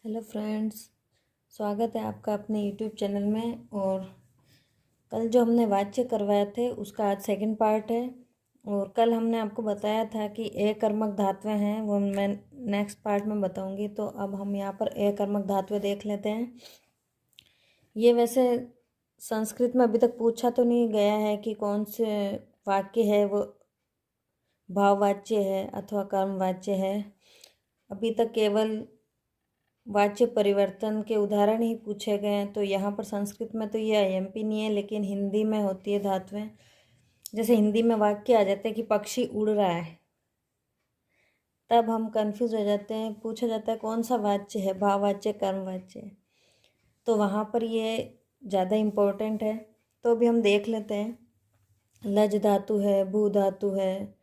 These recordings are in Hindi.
हेलो फ्रेंड्स, स्वागत है आपका अपने यूट्यूब चैनल में। और कल जो हमने वाच्य करवाए थे उसका आज सेकंड पार्ट है। और कल हमने आपको बताया था कि अकर्मक धातुएं हैं, वो मैं नेक्स्ट पार्ट में बताऊंगी। तो अब हम यहाँ पर अकर्मक धातुएं देख लेते हैं। ये वैसे संस्कृत में अभी तक पूछा तो नहीं गया है कि कौन से वाक्य है वो भाववाच्य है अथवा कर्मवाच्य है। अभी तक केवल वाच्य परिवर्तन के उदाहरण ही पूछे गए हैं। तो यहाँ पर संस्कृत में तो ये आईएमपी नहीं है, लेकिन हिंदी में होती है धातुएं। जैसे हिंदी में वाक्य आ जाते हैं कि पक्षी उड़ रहा है, तब हम कंफ्यूज हो जाते हैं। पूछा जाता है कौन सा वाच्य है, भाववाच्य कर्मवाच्य है। तो वहाँ पर ये ज़्यादा इम्पोर्टेंट है। तो अभी हम देख लेते हैं। लज धातु है, भू धातु है,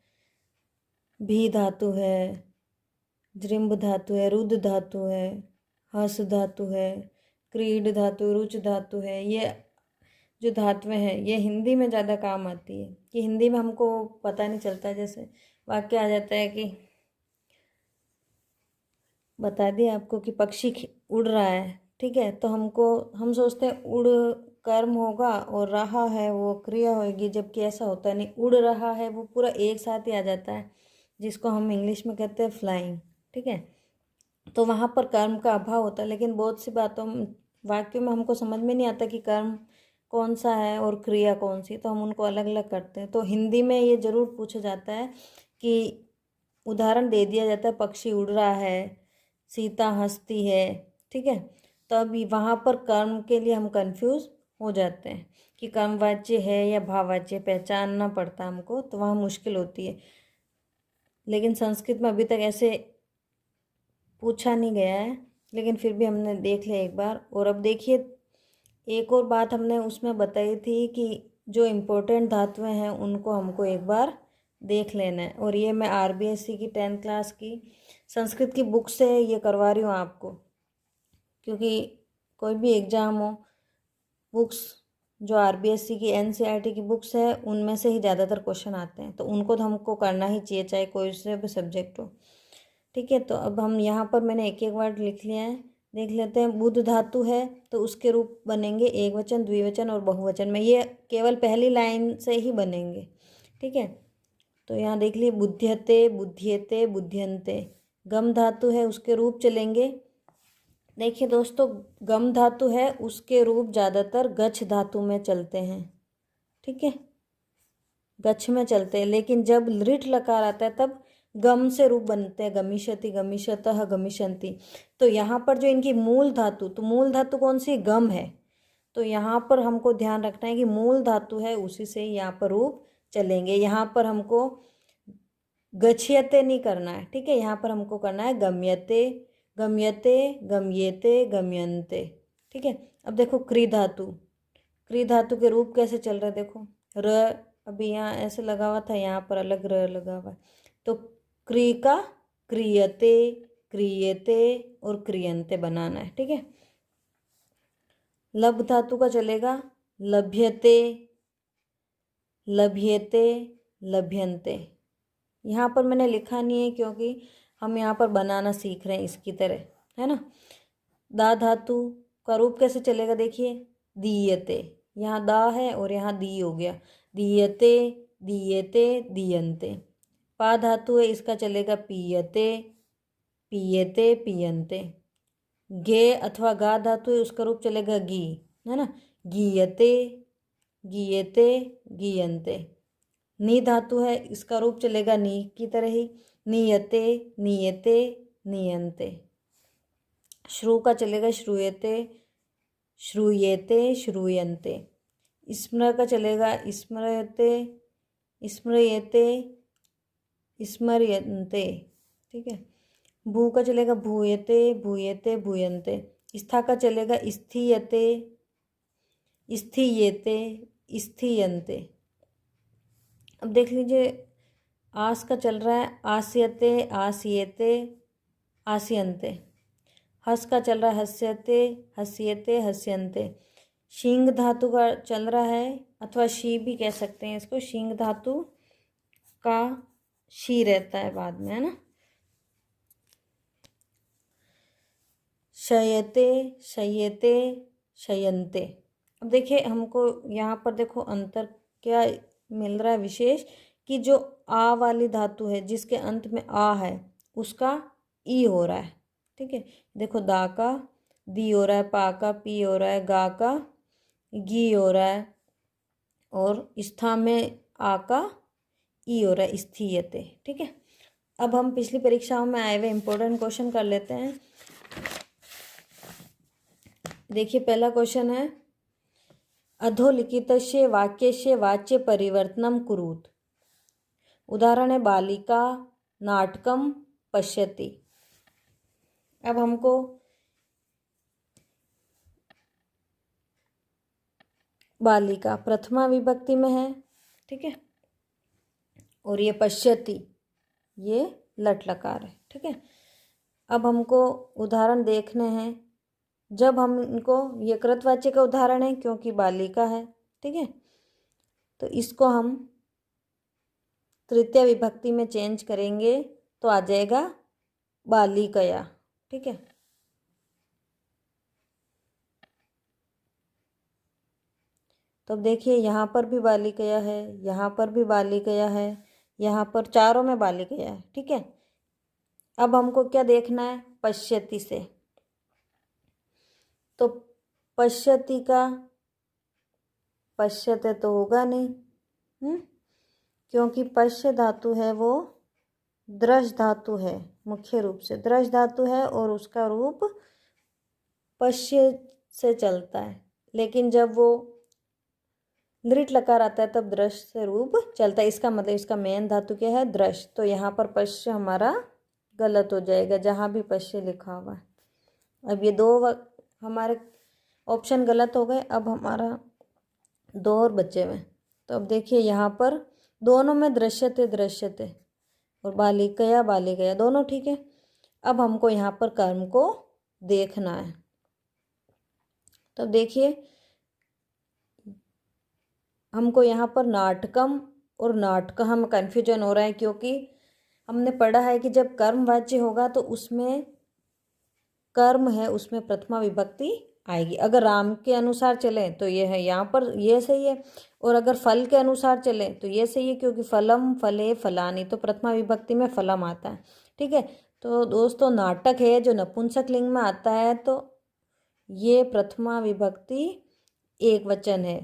भी धातु है, जृंभ धातु है, रुद्र धातु है, हस धातु है, क्रीड धातु, रुच धातु है। ये जो धातुएं हैं ये हिंदी में ज़्यादा काम आती है कि हिंदी में हमको पता नहीं चलता। जैसे वाक्य आ जाता है कि बता दिया आपको कि पक्षी उड़ रहा है, ठीक है। तो हम सोचते हैं उड़ कर्म होगा और रहा है वो क्रिया होगी, जबकि ऐसा होता नहीं। उड़ रहा है वो पूरा एक साथ ही आ जाता है, जिसको हम इंग्लिश में कहते हैं फ्लाइंग, ठीक है। तो वहाँ पर कर्म का अभाव होता है। लेकिन बहुत सी बातों वाक्यों में हमको समझ में नहीं आता कि कर्म कौन सा है और क्रिया कौन सी, तो हम उनको अलग अलग करते हैं। तो हिंदी में ये ज़रूर पूछा जाता है कि उदाहरण दे दिया जाता है, पक्षी उड़ रहा है, सीता हंसती है, ठीक है। तो अभी वहाँ पर कर्म के लिए हम कंफ्यूज हो जाते हैं कि कर्मवाच्य है या भाववाच्य, पहचानना पड़ता है हमको, तो वहाँ मुश्किल होती है। लेकिन संस्कृत में अभी तक ऐसे पूछा नहीं गया है, लेकिन फिर भी हमने देख लिया एक बार। और अब देखिए, एक और बात हमने उसमें बताई थी कि जो इम्पोर्टेंट धातुएं हैं उनको हमको एक बार देख लेना है। और ये मैं आरबीएससी की 10th क्लास की संस्कृत की बुक से ये करवा रही हूँ आपको, क्योंकि कोई भी एग्ज़ाम हो, बुक्स जो आरबीएससी की एनसीईआरटी की बुक्स है उनमें से ही ज़्यादातर क्वेश्चन आते हैं। तो उनको तो हमको करना ही चाहिए, चाहे कोई से भी सब्जेक्ट हो, ठीक है। तो अब हम यहाँ पर मैंने एक एक वर्ड लिख लिया है, देख लेते हैं। बुध धातु है तो उसके रूप बनेंगे एक वचन, द्विवचन और बहुवचन में। ये केवल पहली लाइन से ही बनेंगे, ठीक है। तो यहाँ देख लिए, बुध्यते, बुध्येते, बुध्यन्ते। गम धातु है, उसके रूप चलेंगे। देखिए दोस्तों, गम धातु है उसके रूप ज़्यादातर गच्छ धातु में चलते हैं, ठीक है, गच्छ में चलते हैं। लेकिन जब लिट लकार आता है तब गम से रूप बनते हैं, गमिष्यति, गमिष्यतः, गमिष्यन्ति। तो यहाँ पर जो इनकी मूल धातु, तो मूल धातु कौन सी, गम है। तो यहाँ पर हमको ध्यान रखना है कि मूल धातु है उसी से यहाँ पर रूप चलेंगे। यहाँ पर हमको गच्छयते नहीं करना है, ठीक है। यहाँ पर हमको करना है गम्यते, गम्यते, गम्येते, गम्यन्ते, ठीक है। अब देखो क्री धातु, क्री धातु के रूप कैसे चल रहे हैं, देखो। र अभी यहाँ ऐसे लगा हुआ था, यहाँ पर अलग र लगा हुआ है। तो क्री का क्रियते, क्रियते और क्रियन्ते बनाना है, ठीक है। लब धातु का चलेगा लभ्यते, लभ्येते, लभ्यन्ते। यहाँ पर मैंने लिखा नहीं है क्योंकि हम यहाँ पर बनाना सीख रहे हैं इसकी तरह, है ना। दा धातु का रूप कैसे चलेगा, देखिए, दीयते। यहाँ दा है और यहाँ दी हो गया, दीयते, दीयते, दीयन्ते। पा धातु है, इसका चलेगा पीयते, पीयते, पीयन्ते। गे अथवा गा धातु है, उसका रूप चलेगा गी, है ना, गीयते, गीयते, गीयन्ते। नी धातु है, इसका रूप चलेगा नी की तरह ही, नीयते, नीयते, नीयन्ते। श्रु का चलेगा श्रूयते, श्रूयेते, श्रूयन्ते। स्मृ का चलेगा स्मृयते, स्मृयेते, स्मर्यन्ते, ठीक है। भू का चलेगा भूयते, भूयते, भूयन्ते। स्था का चलेगा स्थीयते, स्थीयेते, स्थीयन्ते। अब देख लीजिए, आस का चल रहा है आस्यते, आस्येते, आस्यन्ते। हस का चल रहा है हस्यते, हस्येते, हस्यन्ते। शींग धातु का चल रहा है, अथवा शी भी कह सकते हैं इसको। शींग धातु का शी रहता है बाद में, है ना। शयते, शयते, शयन्ते। अब देखिए हमको यहाँ पर देखो अंतर क्या मिल रहा है विशेष, कि जो आ वाली धातु है जिसके अंत में आ है उसका ई हो रहा है। ठीक है, देखो दा का दी हो रहा है, पा का पी हो रहा है, गा का गी हो रहा है, और स्था में आ का ई हो रहा है, स्थीयते। ठीक है, अब हम पिछली परीक्षाओं में आए हुए इम्पोर्टेंट क्वेश्चन कर लेते हैं। देखिए पहला क्वेश्चन है, अधोलिखितस्य वाक्यस्य वाच्य परिवर्तनं कुरुत। उदाहरण है बालिका नाटकम पश्यति। अब हमको बालिका प्रथमा विभक्ति में है, ठीक है, और ये पश्यति ये लट लकार है। ठीक है, अब हमको उदाहरण देखने हैं। जब हम इनको, ये कृतवाच्य का उदाहरण है क्योंकि बालिका है। ठीक है, तो इसको हम तृतीय विभक्ति में चेंज करेंगे तो आ जाएगा बालिकया। ठीक है, तो अब देखिए यहाँ पर भी बालिकया है, यहाँ पर भी बालिकया है, यहाँ पर चारों में बालिकया है। ठीक है, अब हमको क्या देखना है, पश्यति से। तो पश्यति का पश्यते तो होगा नहीं, क्योंकि पश्य धातु है वो दृश धातु है, मुख्य रूप से दृश धातु है और उसका रूप पश्य से चलता है। लेकिन जब वो लृट लकार आता है तब दृश से रूप चलता है। इसका मतलब इसका मेन धातु क्या है, दृश। तो यहाँ पर पश्य हमारा गलत हो जाएगा जहाँ भी पश्य लिखा हुआ है। अब ये दो हमारे ऑप्शन गलत हो गए। अब हमारा दो और बचे हुए। तो अब देखिए यहाँ पर दोनों में दृश्यते दृश्यते और बालिकया बालिकया दोनों ठीक है। अब हमको यहाँ पर कर्म को देखना है। तो देखिए हमको यहाँ पर नाटकम और नाटक हम कन्फ्यूजन हो रहा है, क्योंकि हमने पढ़ा है कि जब कर्मवाच्य होगा तो उसमें कर्म है, उसमें प्रथमा विभक्ति आएगी। अगर राम के अनुसार चले तो ये है, यहाँ पर ये सही है, और अगर फल के अनुसार चले तो ये सही है, क्योंकि फलम फले फलानी तो प्रथमा विभक्ति में फलम आता है। ठीक है, तो दोस्तों नाटक है जो नपुंसक लिंग में आता है, तो ये प्रथमा विभक्ति एक वचन है।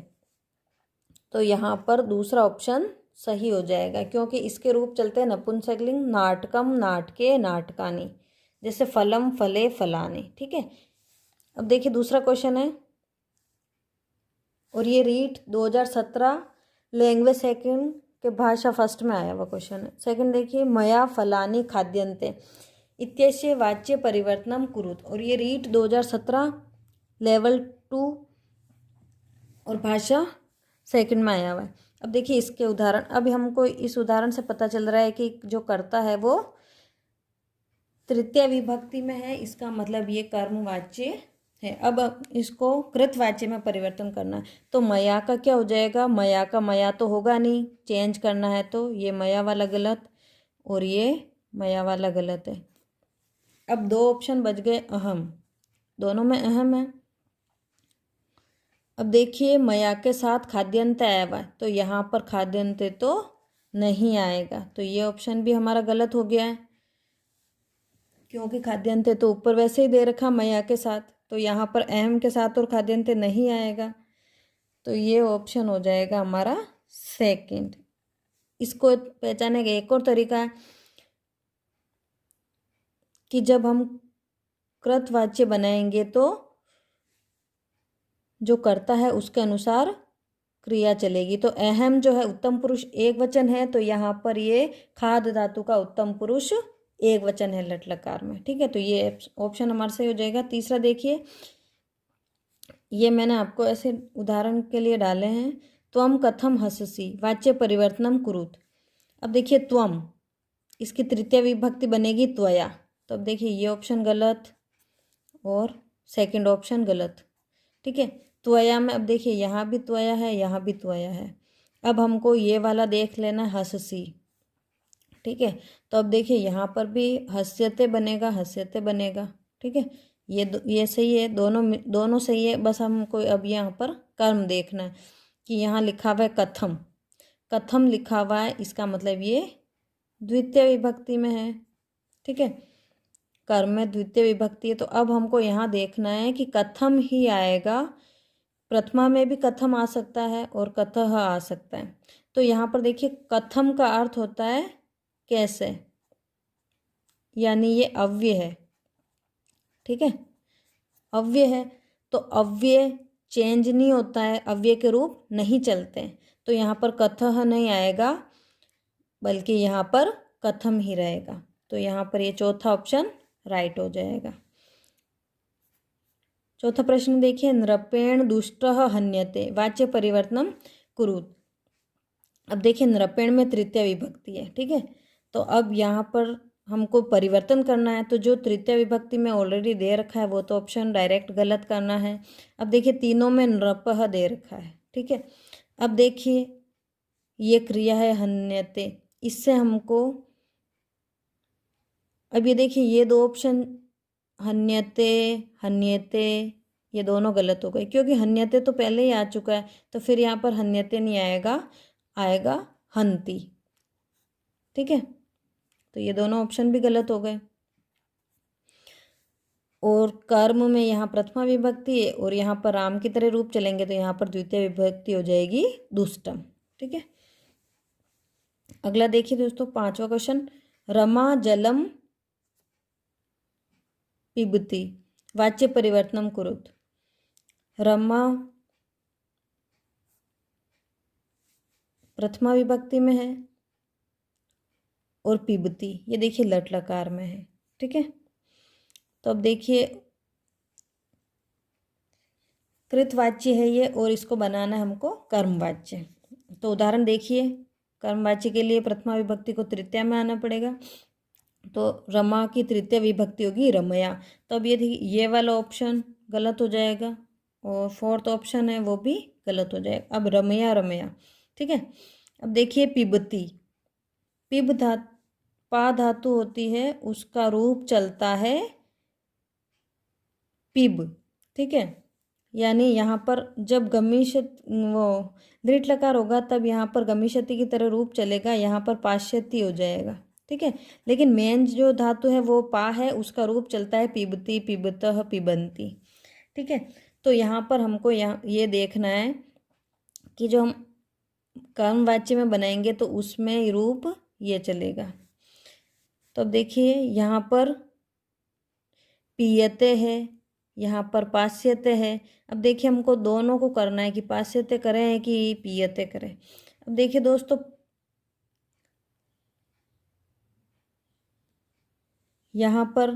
तो यहाँ पर दूसरा ऑप्शन सही हो जाएगा, क्योंकि इसके रूप चलते हैं नपुंसक लिंग, नाटकम नाटके नाटकानी, जैसे फलम फले फलाने। ठीक है, अब देखिए दूसरा क्वेश्चन है, और ये रीट 2017 लैंग्वेज सेकंड के भाषा फर्स्ट में आया हुआ क्वेश्चन है। सेकंड देखिए, मया फलानी खाद्यन्ते इत्यस्य वाच्य परिवर्तनम कुरुत, और ये रीट 2017 लेवल 2 और भाषा सेकंड में आया हुआ है। अब देखिए इसके उदाहरण, अभी हमको इस उदाहरण से पता चल रहा है कि जो कर्ता है वो तृतीय विभक्ति में है, इसका मतलब ये कर्मवाच्य है। अब इसको कृतवाच्य में परिवर्तन करना है, तो मया का क्या हो जाएगा, मया का मया तो होगा नहीं, चेंज करना है तो ये मया वाला गलत और ये मया वाला गलत है। अब दो ऑप्शन बच गए अहम, दोनों में अहम है। अब देखिए मया के साथ खाद्यंत आया हुआ है, तो यहाँ पर खाद्यंत तो नहीं आएगा, तो ये ऑप्शन भी हमारा गलत हो गया है, क्योंकि खाद्यंत तो ऊपर वैसे ही दे रखा मया के साथ, तो यहाँ पर अहम के साथ और खाद्यंत नहीं आएगा, तो ये ऑप्शन हो जाएगा हमारा सेकंड। इसको पहचाने का एक और तरीका है कि जब हम कृतवाच्य बनाएंगे तो जो करता है उसके अनुसार क्रिया चलेगी। तो अहम जो है उत्तम पुरुष एक वचन है, तो यहाँ पर ये खाद धातु का उत्तम पुरुष एक वचन है लट लकार में। ठीक है, तो ये ऑप्शन हमारे से हो जाएगा। तीसरा देखिए, ये मैंने आपको ऐसे उदाहरण के लिए डाले हैं, त्वम कथम हससी वाच्य परिवर्तनम कुरुत। अब देखिए त्वम, इसकी तृतीय विभक्ति बनेगी त्वया, तो अब देखिए ये ऑप्शन गलत और सेकंड ऑप्शन गलत। ठीक है, त्वया में अब देखिए यहाँ भी त्वया है, यहाँ भी त्वया है। अब हमको ये वाला देख लेना हससी। ठीक है, तो अब देखिए यहाँ पर भी हस्यते बनेगा, हस्यते बनेगा। ठीक है, ये सही है, दोनों सही है। बस हमको अब यहाँ पर कर्म देखना है कि यहाँ लिखा हुआ है कथम, कथम लिखा हुआ है, इसका मतलब ये द्वितीय विभक्ति में है। ठीक है, कर्म में द्वितीय विभक्ति है। तो अब हमको यहाँ देखना है कि कथम ही आएगा। प्रथमा में भी कथम आ सकता है और कथः आ सकता है। तो यहाँ पर देखिए कथम का अर्थ होता है कैसे, यानी ये अव्यय है। ठीक है, अव्यय है तो अव्यय चेंज नहीं होता है, अव्यय के रूप नहीं चलते। तो यहाँ पर कथः नहीं आएगा, बल्कि यहाँ पर कथम ही रहेगा। तो यहाँ पर ये चौथा ऑप्शन राइट हो जाएगा। चौथा प्रश्न देखिए, नृपेण दुष्टः हन्यते, वाच्य परिवर्तनम कुरुत। अब देखिए नृपेण में तृतीय विभक्ति है। ठीक है, तो अब यहाँ पर हमको परिवर्तन करना है। तो जो तृतीय विभक्ति में ऑलरेडी दे रखा है वो तो ऑप्शन डायरेक्ट गलत करना है। अब देखिए तीनों में नृपः दे रखा है। ठीक है, अब देखिए ये क्रिया है हन्यते, इससे हमको, अब ये देखिए ये दो ऑप्शन हन्यते हन्यते ये दोनों गलत हो गए, क्योंकि हन्यते तो पहले ही आ चुका है। तो फिर यहाँ पर हन्यते नहीं आएगा, आएगा हंती। ठीक है, तो ये दोनों ऑप्शन भी गलत हो गए। और कर्म में यहाँ प्रथमा विभक्ति है और यहाँ पर राम की तरह रूप चलेंगे, तो यहाँ पर द्वितीय विभक्ति हो जाएगी दुष्टम। ठीक है, अगला देखिए दोस्तों, पांचवा क्वेश्चन, रमा जलम पिबती, वाच्य परिवर्तनम कुरुत। रमा प्रथमा विभक्ति में है और पिबती ये देखिए लट लकार में है। ठीक है, तो अब देखिए कृतवाच्य है ये और इसको बनाना है हमको कर्मवाच्य। तो उदाहरण देखिए, कर्मवाच्य के लिए प्रथमा विभक्ति को तृतीया में आना पड़ेगा। तो रमा की तृतीय विभक्ति होगी रमया। तो अब ये वाला ऑप्शन गलत हो जाएगा और फोर्थ ऑप्शन है वो भी गलत हो जाएगा। अब रमया रमया। ठीक है, अब देखिए पिबती, पिब पा धातु होती है, उसका रूप चलता है पिब। ठीक है, यानी यहाँ पर जब गमिष्यत वो दृढ़ लकार होगा तब यहाँ पर गमिष्यति की तरह रूप चलेगा, यहाँ पर पाश्यति हो जाएगा। ठीक है, लेकिन मेन जो धातु है वो पा है, उसका रूप चलता है पिबती पिबतः पिबंती। ठीक है, तो यहाँ पर हमको ये देखना है कि जो हम कर्मवाच्य में बनाएंगे तो उसमें रूप ये चलेगा। तो अब देखिए यहाँ पर पीयते है, यहाँ पर पास्यते है। अब देखिए हमको दोनों को करना है कि पास्यते करें कि पीयते करें। अब देखिए दोस्तों, यहाँ पर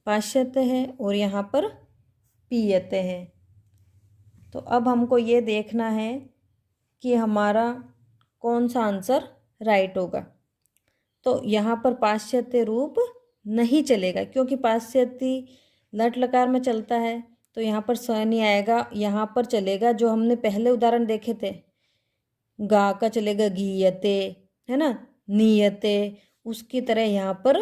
पाश्यते है और यहाँ पर पीयते है। तो अब हमको ये देखना है कि हमारा कौन सा आंसर राइट होगा। तो यहाँ पर पाश्चात्य रूप नहीं चलेगा, क्योंकि पाश्चात्य लट लकार में चलता है, तो यहाँ पर स नहीं आएगा। यहाँ पर चलेगा जो हमने पहले उदाहरण देखे थे, गा का चलेगा गीयते, है ना, नियते, उसकी तरह यहाँ पर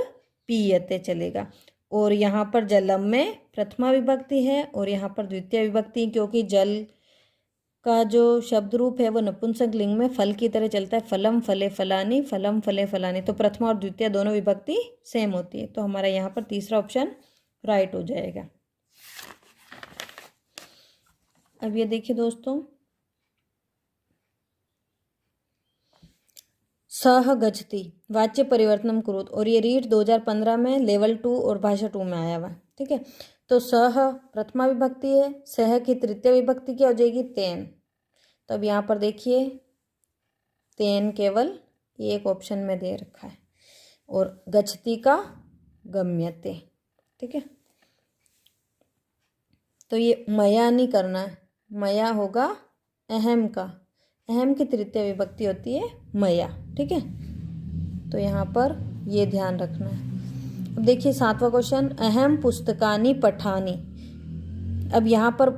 पीयते चलेगा। और यहाँ पर जलम में प्रथमा विभक्ति है और यहाँ पर द्वितीय विभक्ति, क्योंकि जल का जो शब्द रूप है वो नपुंसक लिंग में फल की तरह चलता है, फलम फले फलानी, फलम फले फलानी। तो प्रथमा और द्वितीय दोनों विभक्ति सेम होती है। तो हमारा यहाँ पर तीसरा ऑप्शन राइट हो जाएगा। अब ये देखिए दोस्तों, सह गच्छति, वाच्य परिवर्तनम कुरुत, और ये रीट 2015 में लेवल 2 और भाषा 2 में आया हुआ। ठीक है, तो सह प्रथमा विभक्ति है, सह की तृतीय विभक्ति क्या हो जाएगी, तेन। तो अब यहाँ पर देखिए तेन केवल एक ऑप्शन में दे रखा है और गच्छति का गम्यते। ठीक है, तो ये मया नहीं करना है, मया होगा अहम का, अहम की तृतीय विभक्ति होती है मया। ठीक है, तो यहाँ पर ये ध्यान रखना है। अब देखिए सातवां क्वेश्चन, अहम पुस्तकानि पठानी। अब यहाँ पर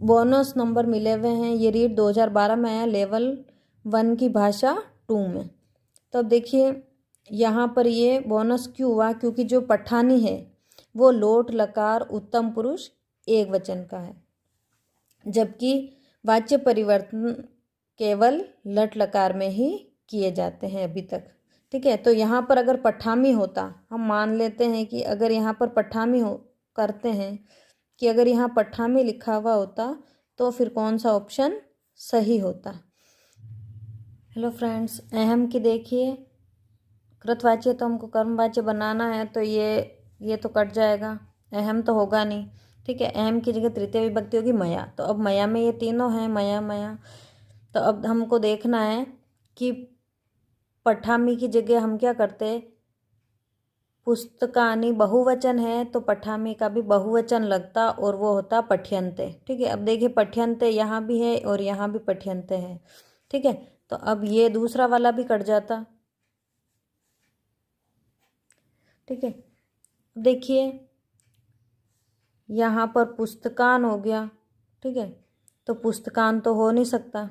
बोनस नंबर मिले हुए हैं, ये रीड 2012 में आया, लेवल 1 की भाषा 2 में। तो अब देखिए यहाँ पर ये बोनस क्यों हुआ, क्योंकि जो पठानी है वो लोट लकार उत्तम पुरुष एक वचन का है, जबकि वाच्य परिवर्तन केवल लट लकार में ही किए जाते हैं अभी तक। ठीक है, तो यहाँ पर अगर पठामी होता, हम मान लेते हैं कि अगर यहाँ पर पठामी हो करते हैं कि अगर यहाँ पठामी लिखा हुआ होता तो फिर कौन सा ऑप्शन सही होता। हेलो फ्रेंड्स, अहम की देखिए कृतवाच्य तो हमको कर्मवाच्य बनाना है, तो ये तो कट जाएगा, अहम तो होगा नहीं। ठीक है, अहम की जगह तृतीय विभक्ति होगी मया, तो अब मया में ये तीनों हैं, मया मया। तो अब हमको देखना है कि पठामी की जगह हम क्या करते, पुस्तकानि बहुवचन है तो पठामी का भी बहुवचन लगता और वो होता पठ्यन्ते। ठीक है, अब देखिए पठ्यन्ते यहाँ भी है और यहाँ भी पठ्यन्ते है। ठीक है, तो अब ये दूसरा वाला भी कट जाता। ठीक है, देखिए यहाँ पर पुस्तकान हो गया। ठीक है, तो पुस्तकान तो हो नहीं सकता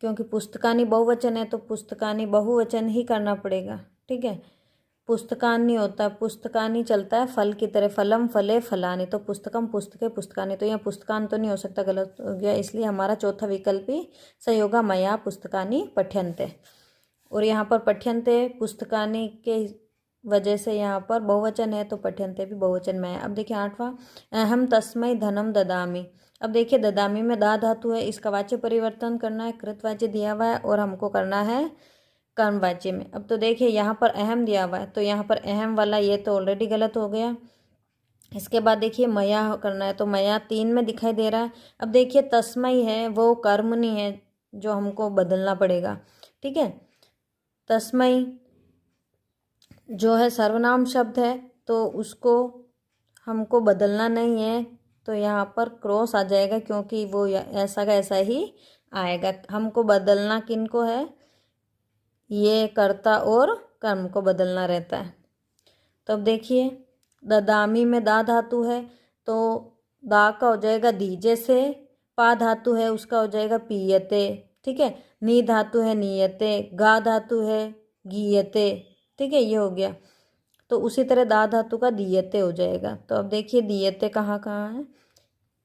क्योंकि पुस्तकानी बहुवचन है, तो पुस्तकानी बहुवचन ही करना पड़ेगा। ठीक है, पुस्तकान नहीं होता, पुस्तकानी चलता है फल की तरह, फलम फले फलानी, तो पुस्तकम पुस्तके पुस्तकानी, तो यहाँ पुस्तकान तो नहीं हो सकता, गलत हो गया। इसलिए हमारा चौथा विकल्प ही सही होगा, मया पुस्तकानी पठ्यन्ते। और यहाँ पर पठ्यन्ते पुस्तकानी के वजह से यहाँ पर बहुवचन है तो पठ्यन्ते भी बहुवचन में है। अब देखिए आठवां, अहम तस्मै धनम ददामी। अब देखिए ददामी में दा धातु है, इसका वाच्य परिवर्तन करना है, कृतवाच्य दिया हुआ है और हमको करना है कर्मवाच्य में। अब तो देखिए यहाँ पर अहम दिया हुआ है, तो यहाँ पर अहम वाला ये तो ऑलरेडी गलत हो गया। इसके बाद देखिए मया करना है, तो मया 3 में दिखाई दे रहा है। अब देखिए तस्मै है, वो कर्म नहीं है जो हमको बदलना पड़ेगा। ठीक है, तस्मै जो है सर्वनाम शब्द है तो उसको हमको बदलना नहीं है, तो यहाँ पर क्रॉस आ जाएगा क्योंकि वो ऐसा का ऐसा ही आएगा। हमको बदलना किनको है, ये कर्ता और कर्म को बदलना रहता है। तो अब देखिए ददामी में दा धातु है तो दा का हो जाएगा दी, जैसे पा धातु है उसका हो जाएगा पीयते। ठीक है, नी धातु है नीयते, गा धातु है गीयते। ठीक है, ये हो गया। तो उसी तरह दा धातु का दियते हो जाएगा। तो अब देखिए दियते कहाँ कहाँ है,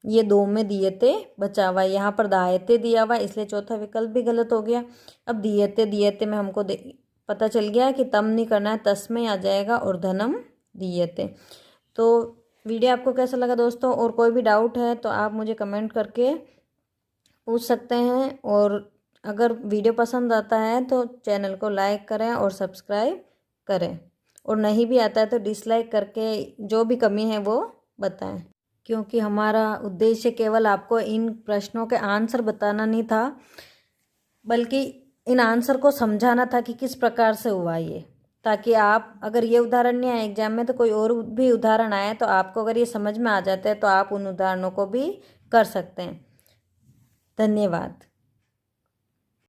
ये 2 में दियते बचा हुआ है, यहाँ पर दायते दिया हुआ है, इसलिए चौथा विकल्प भी गलत हो गया। अब दियते दियते में हमको पता चल गया कि तम नहीं करना है, तस्मै आ जाएगा और धनम दियते। तो वीडियो आपको कैसा लगा दोस्तों, और कोई भी डाउट है तो आप मुझे कमेंट करके पूछ सकते हैं, और अगर वीडियो पसंद आता है तो चैनल को लाइक करें और सब्सक्राइब करें, और नहीं भी आता है तो डिसलाइक करके जो भी कमी है वो बताएं, क्योंकि हमारा उद्देश्य केवल आपको इन प्रश्नों के आंसर बताना नहीं था, बल्कि इन आंसर को समझाना था कि किस प्रकार से हुआ ये, ताकि आप अगर ये उदाहरण नहीं आए एग्जाम में तो कोई और भी उदाहरण आए तो आपको अगर ये समझ में आ जाता है तो आप उन उदाहरणों को भी कर सकते हैं। धन्यवाद।